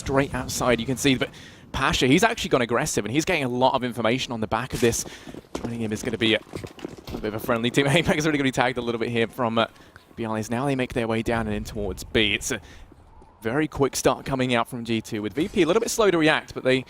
straight outside. You can see, but Pasha, he's actually gone aggressive, and he's getting a lot of information on the back of this. Joining him is going to be a bit of a friendly team. Apex is already going to be tagged a little bit here from Bialis. Now they make their way down and in towards B. It's a very quick start coming out from G2 with VP a little bit slow to react, but they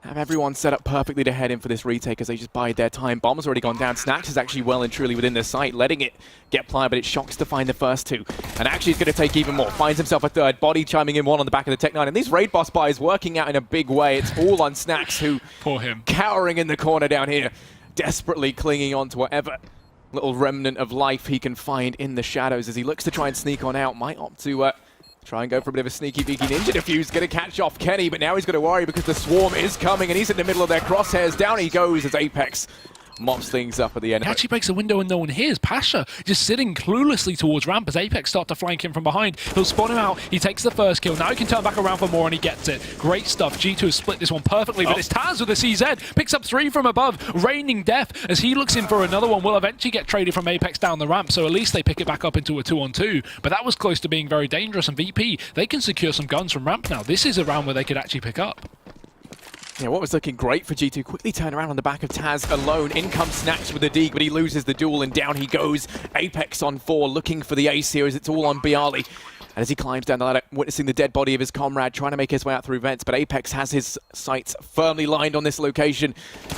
have everyone set up perfectly to head in for this retake as they just bide their time. Bomb's already gone down. Snacks is actually well and truly within their sight, letting it get plied, but it shocks to find the first two. And actually, he's going to take even more. Finds himself a third. Body chiming in one on the back of the Tech9. And these raid boss buys working out in a big way. It's all on Snacks, who poor him, cowering in the corner down here, desperately clinging on to whatever little remnant of life he can find in the shadows as he looks to try and sneak on out. Might opt to try and go for a bit of a sneaky beaky ninja defuse. Going to catch off Kenny, but now he's got to worry because the swarm is coming and he's in the middle of their crosshairs. Down he goes as Apex mops things up at the end. He actually breaks a window and no one hears. Pasha just sitting cluelessly towards ramp as Apex start to flank him from behind. He'll spawn him out. He takes the first kill. Now he can turn back around for more and he gets it. Great stuff. G2 has split this one perfectly, but it's Taz with a CZ. Picks up 3 from above. Raining death as he looks in for another one. Will eventually get traded from Apex down the ramp, so at least they pick it back up into a 2-on-2. But that was close to being very dangerous, and VP, they can secure some guns from ramp now. This is a round where they could actually pick up. Yeah, what was looking great for G2 quickly turn around on the back of Taz alone. In comes Snacks with the dig, but he loses the duel and down he goes. Apex on 4, looking for the ace here as it's all on Bialy. And as he climbs down the ladder, witnessing the dead body of his comrade, trying to make his way out through vents, but Apex has his sights firmly lined on this location.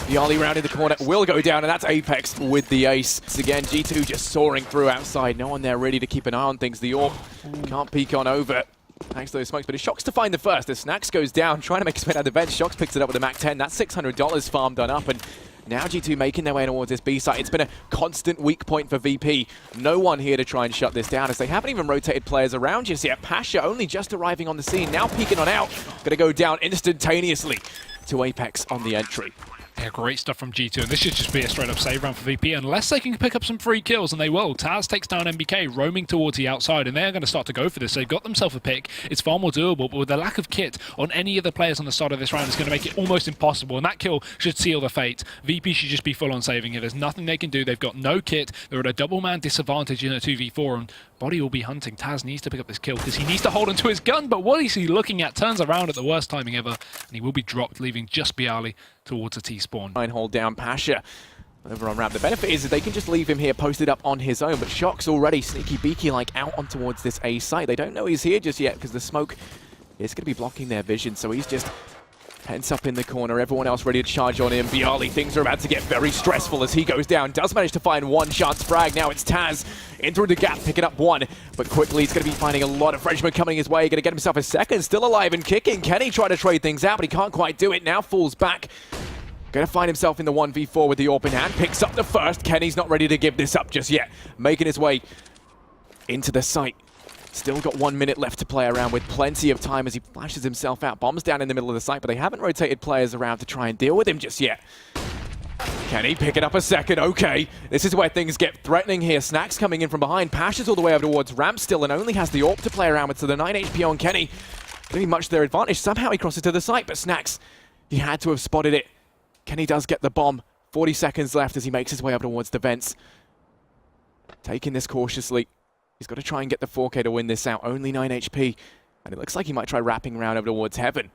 Bialy round in the corner will go down, and that's Apex with the ace. Once again, G2 just soaring through outside. No one there ready to keep an eye on things. The AWP can't peek on over. Thanks to those smokes, but it Shocks to find the first. As Snacks goes down, trying to make his way down the bench. Shocks picks it up with a Mac 10. That's $600 farm done up, and now G2 making their way towards this B site. It's been a constant weak point for VP. No one here to try and shut this down as they haven't even rotated players around just yet. Pasha only just arriving on the scene, now peeking on out. Gonna go down instantaneously to Apex on the entry. Yeah, great stuff from G2, and this should just be a straight-up save round for VP, unless they can pick up some free kills, and they will. Taz takes down MBK, roaming towards the outside, and they're going to start to go for this. They've got themselves a pick. It's far more doable, but with the lack of kit on any of the players on the start of this round, it's going to make it almost impossible, and that kill should seal the fate. VP should just be full-on saving here. There's nothing they can do. They've got no kit. They're at a double-man disadvantage in a 2v4, and Body will be hunting. Taz needs to pick up this kill because he needs to hold onto his gun, but what is he looking at? Turns around at the worst timing ever, and he will be dropped, leaving just Bialy towards a T-spawn. Try and hold down Pasha over on ramp. The benefit is that they can just leave him here posted up on his own, but Shock's already sneaky beaky like out on towards this A site. They don't know he's here just yet because the smoke is going to be blocking their vision, so he's just pence up in the corner. Everyone else ready to charge on him. Bialy, things are about to get very stressful as he goes down. Does manage to find one chance frag. Now it's Taz in through the gap, picking up one, but quickly he's going to be finding a lot of Frenchmen coming his way. Going to get himself a second, still alive and kicking. Kenny trying to trade things out, but he can't quite do it. Now falls back. Going to find himself in the 1v4 with the AWP in hand. Picks up the first. Kenny's not ready to give this up just yet. Making his way into the site. Still got 1 minute left to play around with plenty of time as he flashes himself out. Bombs down in the middle of the site, but they haven't rotated players around to try and deal with him just yet. Kenny picking up a second. Okay, this is where things get threatening here. Snacks coming in from behind. Pasha's all the way over towards ramp still and only has the AWP to play around with, so the 9 HP on Kenny going to be much to their advantage. Somehow he crosses to the site, but Snacks, he had to have spotted it. Kenny does get the bomb. 40 seconds left as he makes his way up towards the vents. Taking this cautiously. He's got to try and get the 4K to win this out. Only 9 HP. And it looks like he might try wrapping around over towards heaven.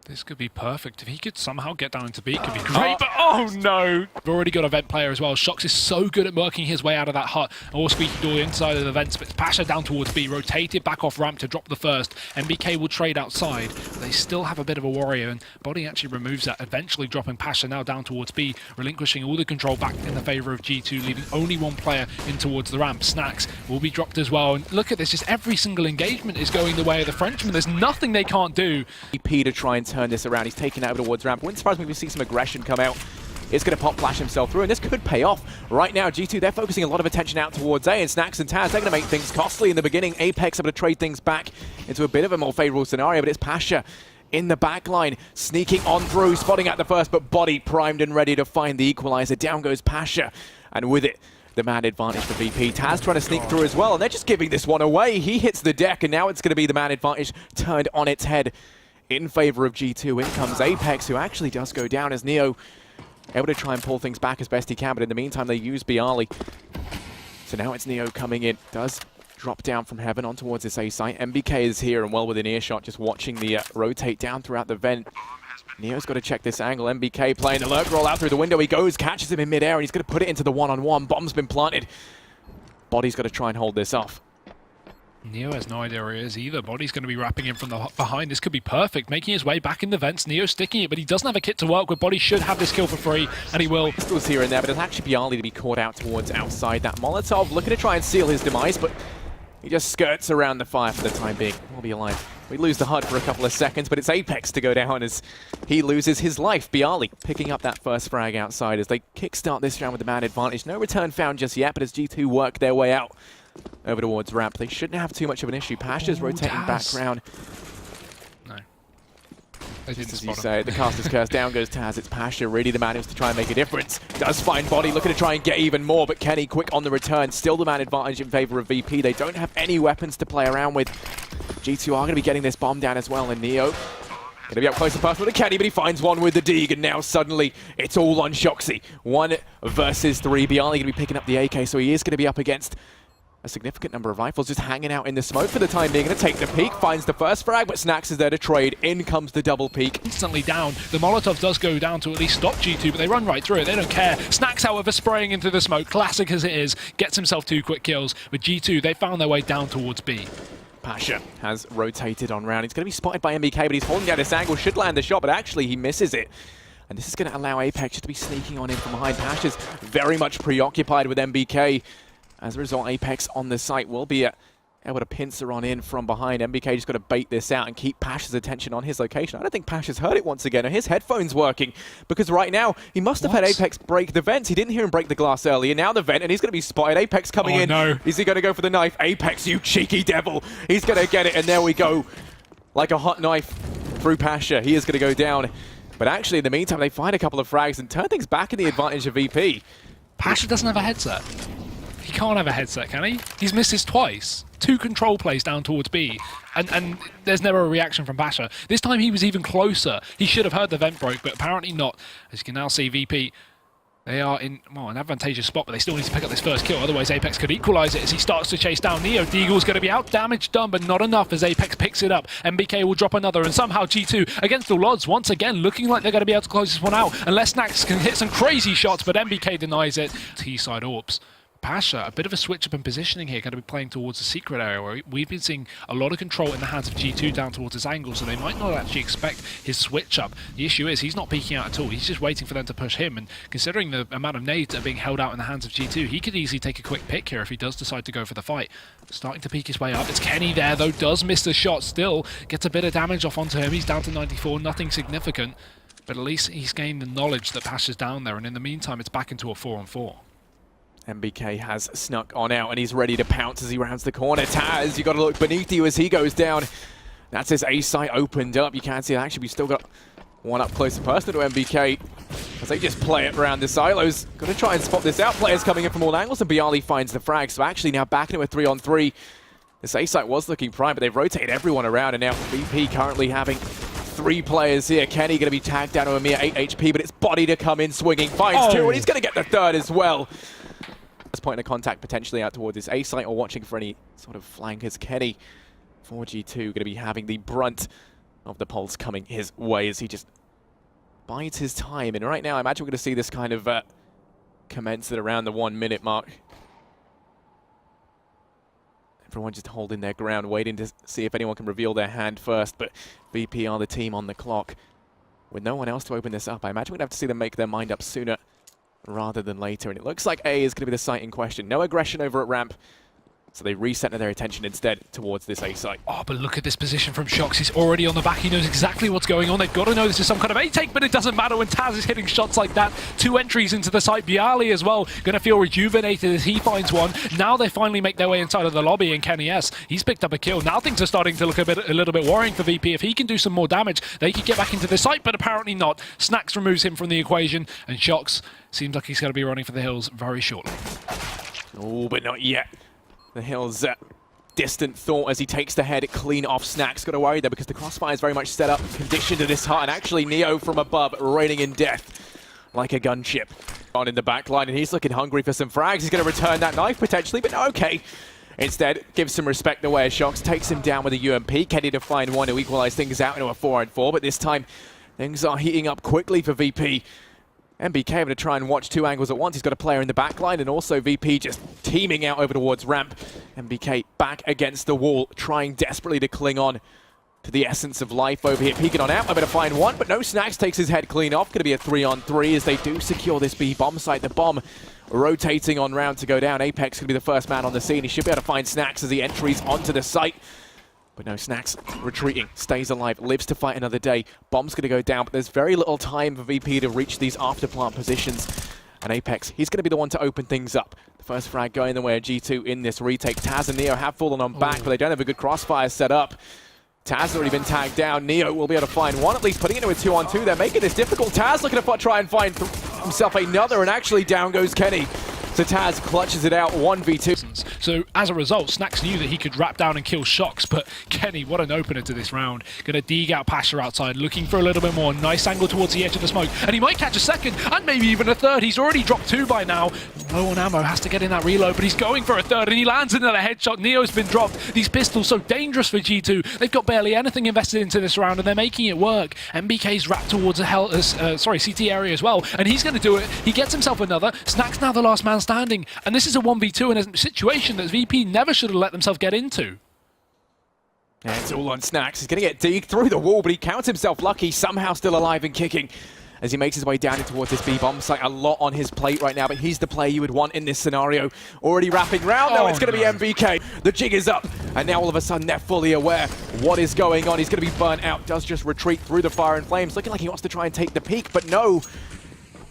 This could be perfect. If he could somehow get down into B, it could be great, but oh no! We've already got a vent player as well. Shocks is so good at working his way out of that hut. Or squeaky door inside of the vents, but it's Pasha down towards B, rotated back off ramp to drop the first. MBK will trade outside. They still have a bit of a warrior, and Body actually removes that, eventually dropping Pasha now down towards B, relinquishing all the control back in the favor of G2, leaving only one player in towards the ramp. Snacks will be dropped as well, and look at this, just every single engagement is going the way of the Frenchman. There's nothing they can't do. EP to try and turn this around. He's taken out over towards ramp. Wouldn't surprise me if we see some aggression come out. It's going to pop flash himself through, and this could pay off. Right now, G2, they're focusing a lot of attention out towards A, and Snacks and Taz, they're going to make things costly in the beginning. Apex able to trade things back into a bit of a more favorable scenario, but it's Pasha in the back line, sneaking on through, spotting at the first, but Body primed and ready to find the equalizer. Down goes Pasha, and with it, the man advantage for VP. Taz trying to sneak through as well, and they're just giving this one away. He hits the deck, and now it's going to be the man advantage turned on its head in favor of G2. In comes Apex, who actually does go down as Neo able to try and pull things back as best he can, but in the meantime they use Bialy. So now it's Neo coming in, does drop down from heaven on towards this A site. MBK is here and well within earshot, just watching the rotate down throughout the vent. Neo's got to check this angle. MBK playing the lurk roll out through the window. He goes, catches him in midair, and he's going to put it into the one-on-one. Bomb's been planted. Body's got to try and hold this off. Neo has no idea where he is either. Body's going to be wrapping him from the behind. This could be perfect, making his way back in the vents. Neo sticking it, but he doesn't have a kit to work with. Body should have this kill for free, and he will. Pistols here and there, but it'll actually be Ali to be caught out towards outside that Molotov, looking to try and seal his demise, but he just skirts around the fire for the time being. We'll be alive. We lose the HUD for a couple of seconds, but it's Apex to go down as he loses his life. Bialy picking up that first frag outside as they kickstart this round with the man advantage. No return found just yet, but as G2 work their way out over towards ramp, they shouldn't have too much of an issue. Pasha's rotating background. No. They didn't As you say, the caster's curse, down goes Taz. It's Pasha, really the man who's to try and make a difference. Does find Body, looking to try and get even more, but Kenny quick on the return. Still the man advantage in favor of VP. They don't have any weapons to play around with. G2 are going to be getting this bomb down as well, and Neo going to be up close and personal to Kenny, but he finds one with the Deeg, and now suddenly it's all on Shoxy. 1 versus 3. Bialy going to be picking up the AK, so he is going to be up against a significant number of rifles just hanging out in the smoke for the time being. Going to take the peek, finds the first frag, but Snacks is there to trade. In comes the double peek. Instantly down. The Molotov does go down to at least stop G2, but they run right through it. They don't care. Snacks, however, spraying into the smoke, classic as it is, gets himself 2 quick kills. With G2, they found their way down towards B. Pasha has rotated on round. He's going to be spotted by MBK, but he's holding down this angle. Should land the shot, but actually he misses it. And this is going to allow Apex just to be sneaking on in from behind. Pasha's very much preoccupied with MBK. As a result, Apex on the site will be able to pincer on in from behind. MBK just got to bait this out and keep Pasha's attention on his location. I don't think Pasha's heard it once again. Are his headphones working? Because right now, he must have had Apex break the vents. He didn't hear him break the glass earlier. Now the vent, and he's going to be spotted. Apex coming in. No. Is he going to go for the knife? Apex, you cheeky devil. He's going to get it, and there we go. Like a hot knife through Pasha. He is going to go down. But actually, in the meantime, they find a couple of frags and turn things back in the advantage of VP. Pasha doesn't have a headset. He can't have a headset, can he? He's missed this twice. 2 control plays down towards B, and there's never a reaction from Pasha. This time he was even closer. He should have heard the vent broke, but apparently not. As you can now see, VP, they are in an advantageous spot, but they still need to pick up this first kill. Otherwise, Apex could equalize it as he starts to chase down Neo. Deagle's going to be out. Damage done, but not enough as Apex picks it up. MBK will drop another, and somehow G2, against all odds, once again, looking like they're going to be able to close this one out. Unless Snacks can hit some crazy shots, but MBK denies it. T-side AWPs. Pasha, a bit of a switch up in positioning here, going to be playing towards the secret area where we've been seeing a lot of control in the hands of G2 down towards his angle, so they might not actually expect his switch up. The issue is he's not peeking out at all. He's just waiting for them to push him, and considering the amount of nades that are being held out in the hands of G2, he could easily take a quick pick here if he does decide to go for the fight. Starting to peek his way up. It's Kenny there, though, does miss the shot still. Gets a bit of damage off onto him. He's down to 94, nothing significant, but at least he's gained the knowledge that Pasha's down there, and in the meantime, it's back into a 4-on-4. MBK has snuck on out and he's ready to pounce as he rounds the corner. Taz, you got to look beneath you as he goes down. That's his A site opened up. You can't see it. Actually, we still got one up close and personal to MBK as they just play it around the silos. Got to try and spot this out. Players coming in from all angles, and Bialy finds the frag. So actually now back into a 3-on-3. This A site was looking prime, but they've rotated everyone around, and now VP currently having 3 players here. Kenny going to be tagged down to a mere 8 HP, but it's Body to come in swinging. Finds 2, and he's going to get the 3rd as well. Point of contact potentially out towards this A site or watching for any sort of flankers. Kenny, 4G2, going to be having the brunt of the pulse coming his way as he just bides his time. And right now, I imagine we're going to see this kind of commence at around the 1 minute mark. Everyone just holding their ground, waiting to see if anyone can reveal their hand first. But VP are the team on the clock. With no one else to open this up, I imagine we'd have to see them make their mind up sooner rather than later, and it looks like A is going to be the site in question. No aggression over at ramp, so they recenter their attention instead towards this A site. Oh, but look at this position from Shox. He's already on the back. He knows exactly what's going on. They've got to know this is some kind of A-take, but it doesn't matter when Taz is hitting shots like that. 2 entries into the site. Bialy as well, going to feel rejuvenated as he finds one. Now they finally make their way inside of the lobby, and Kenny S, he's picked up a kill. Now things are starting to look a little bit worrying for VP. If he can do some more damage, they could get back into the site, but apparently not. Snacks removes him from the equation, and Shox seems like he's going to be running for the hills very shortly. Oh, but not yet. The hills distant thought as he takes the head clean off Snacks. Got to worry there because the crossfire is very much set up, conditioned to this hut, and actually Neo from above raining in death like a gunship on in the back line, and he's looking hungry for some frags. He's going to return that knife potentially, but no, okay. Instead, gives some respect away as Shox takes him down with a UMP. Kenny to find one to equalize things out into a 4-on-4, but this time things are heating up quickly for VP. MBK having to try and watch two angles at once. He's got a player in the back line, and also VP just teaming out over towards ramp. MBK back against the wall, trying desperately to cling on to the essence of life over here. Peeking on out, I'm going to find one, but no Snacks takes his head clean off. Going to be a 3-on-3 as they do secure this B bomb site. The bomb rotating on round to go down. Apex going to be the first man on the scene. He should be able to find Snacks as he entries onto the site. But no, Snacks retreating, stays alive, lives to fight another day. Bomb's going to go down, but there's very little time for VP to reach these afterplant positions. And Apex, he's going to be the one to open things up. The first frag going the way of G2 in this retake. Taz and Neo have fallen on back, but they don't have a good crossfire set up. Taz has already been tagged down. Neo will be able to find one, at least putting it into a 2-on-2. They're making this difficult. Taz looking to try and find himself another, and actually down goes Kenny. So Taz clutches it out, 1v2. So as a result, Snacks knew that he could wrap down and kill Shox, but Kenny, what an opener to this round. Gonna dig out Pasha outside, looking for a little bit more. Nice angle towards the edge of the smoke, and he might catch a second, and maybe even a third. He's already dropped 2 by now. Low on ammo, has to get in that reload, but he's going for a third, and he lands another headshot. Neo's been dropped. These pistols so dangerous for G2. They've got barely anything invested into this round, and they're making it work. MBK's wrapped towards a CT area as well, and he's gonna do it. He gets himself another. Snacks now the last man standing, and this is a 1v2 in a situation that VP never should have let themselves get into. Yeah, it's all on Snacks. He's going to get digged through the wall, but he counts himself lucky, somehow still alive and kicking as he makes his way down in towards this B-bomb site. A lot on his plate right now, but he's the player you would want in this scenario. Already wrapping round, though. It's going to be MBK. The jig is up, and now all of a sudden they're fully aware what is going on. He's going to be burnt out. Does just retreat through the fire and flames, looking like he wants to try and take the peak, but no.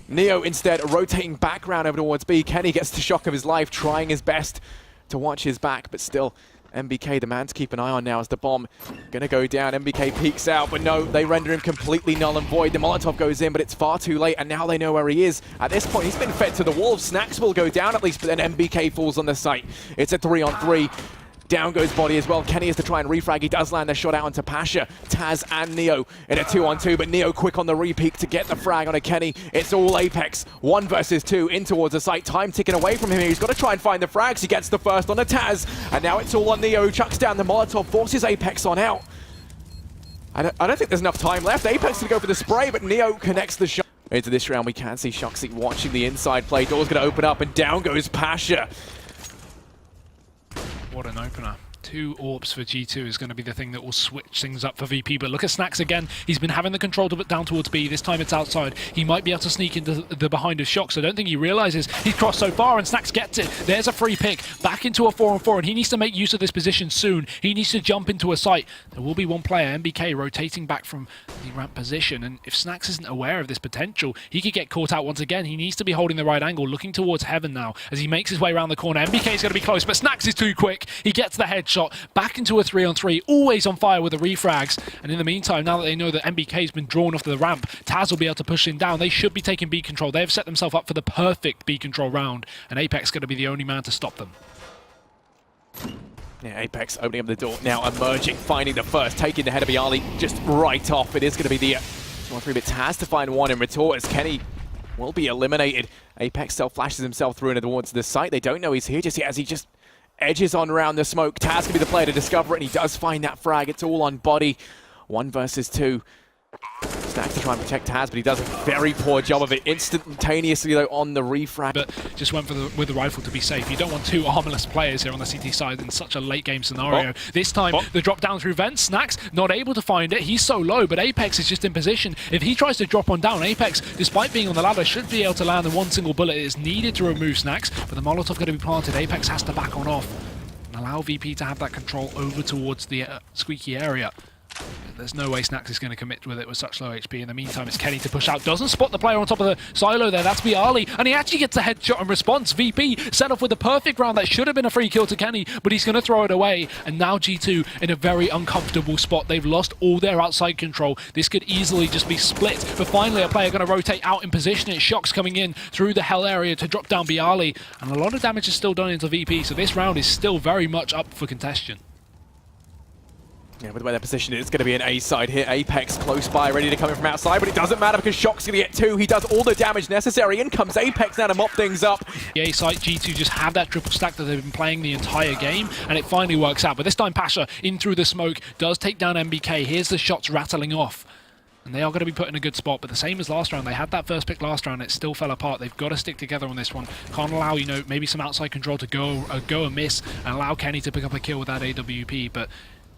Neo instead rotating back round over towards B. Kenny gets the shock of his life, trying his best to watch his back, but still MBK, the man to keep an eye on now as the bomb gonna go down. MBK peeks out, but no, they render him completely null and void. The Molotov goes in, but it's far too late, and now they know where he is. At this point, he's been fed to the wolves. Snacks will go down at least, but then MBK falls on the site. It's a 3-on-3. Down goes Body as well. Kenny has to try and refrag. He does land a shot out onto Pasha. Taz and Neo in a 2-on-2, but Neo quick on the repeat to get the frag on a Kenny. It's all Apex. 1 versus 2 in towards the site. Time ticking away from him here. He's got to try and find the frags. He gets the first on a Taz, and now it's all on Neo, who chucks down the Molotov, forces Apex on out. I don't think there's enough time left. Apex to go for the spray, but Neo connects the shot. Into this round, we can see Shoxy watching the inside play. Door's going to open up, and down goes Pasha. What an opener. 2 orbs for G2 is going to be the thing that will switch things up for VP. But look at Snacks again. He's been having the control to down towards B. This time it's outside. He might be able to sneak into the behind of Shox. I don't think he realizes he's crossed so far, and Snacks gets it. There's a free pick. Back into a 4-on-4, and he needs to make use of this position soon. He needs to jump into a site. There will be one player, MBK, rotating back from the ramp position. And if Snacks isn't aware of this potential, he could get caught out once again. He needs to be holding the right angle, looking towards heaven now as he makes his way around the corner. MBK is going to be close, but Snacks is too quick. He gets the headshot. Back into a 3-on-3, always on fire with the refrags. And in the meantime, now that they know that MBK has been drawn off to the ramp, Taz will be able to push him down. They should be taking B control. They've set themselves up for the perfect B control round, and Apex is going to be the only man to stop them. Yeah, Apex opening up the door now, emerging, finding the first, taking the head of Bialy just right off. It is going to be the 2-on-3, but Taz to find one in retort as Kenny will be eliminated. Apex self-flashes himself through and towards the site. They don't know he's here just yet as he just edges on around the smoke. Taz can be the player to discover it, and he does find that frag. It's all on Body. 1 versus 2. Snacks to try and protect Taz, but he does a very poor job of it. Instantaneously, though, on the refrag. But just went with the rifle to be safe. You don't want 2 armorless players here on the CT side in such a late game scenario. This time, the drop down through vents. Snacks not able to find it. He's so low, but Apex is just in position. If he tries to drop on down, Apex, despite being on the ladder, should be able to land the one single bullet that is needed to remove Snacks. But the Molotov going to be planted. Apex has to back on off and allow VP to have that control over towards the squeaky area. There's no way Snacks is going to commit with it with such low HP. In the meantime, it's Kenny to push out. Doesn't spot the player on top of the silo there. That's Bialy. And he actually gets a headshot in response. VP set off with a perfect round that should have been a free kill to Kenny, but he's going to throw it away. And now G2 in a very uncomfortable spot. They've lost all their outside control. This could easily just be split. But finally, a player going to rotate out in position. It's Shox coming in through the hell area to drop down Bialy. And a lot of damage is still done into VP. So this round is still very much up for contention. Yeah, with the way they're positioned, it's going to be an A side here. Apex close by, ready to come in from outside, but it doesn't matter because Shock's going to get 2. He does all the damage necessary. In comes Apex now to mop things up. The A site, G2 just have that triple stack that they've been playing the entire game, and it finally works out. But this time Pasha, in through the smoke, does take down MBK. Here's the shots rattling off. And they are going to be put in a good spot, but the same as last round. They had that first pick last round, it still fell apart. They've got to stick together on this one. Can't allow, you know, maybe some outside control to go amiss and allow Kenny to pick up a kill with that AWP, but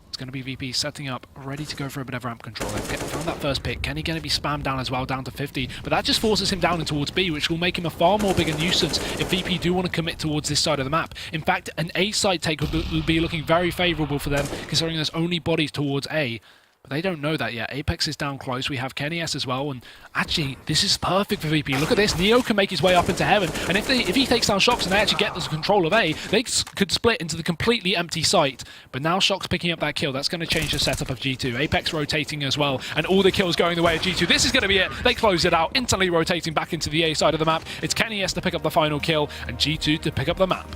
it's going to be VP setting up, ready to go for a bit of ramp control. They've found that first pick. Kenny going to be spammed down as well, down to 50, but that just forces him down and towards B, which will make him a far more bigger nuisance if VP do want to commit towards this side of the map. In fact, an A side take would be looking very favourable for them, considering there's only bodies towards A. But they don't know that yet. Apex is down close. We have Kenny S as well, and actually, this is perfect for VP. Look at this. Neo can make his way up into heaven, and if he takes down Shox and they actually get the control of A, they could split into the completely empty site. But now Shox picking up that kill. That's going to change the setup of G2. Apex rotating as well, and all the kills going the way of G2. This is going to be it. They close it out, instantly rotating back into the A side of the map. It's Kenny S to pick up the final kill, and G2 to pick up the map.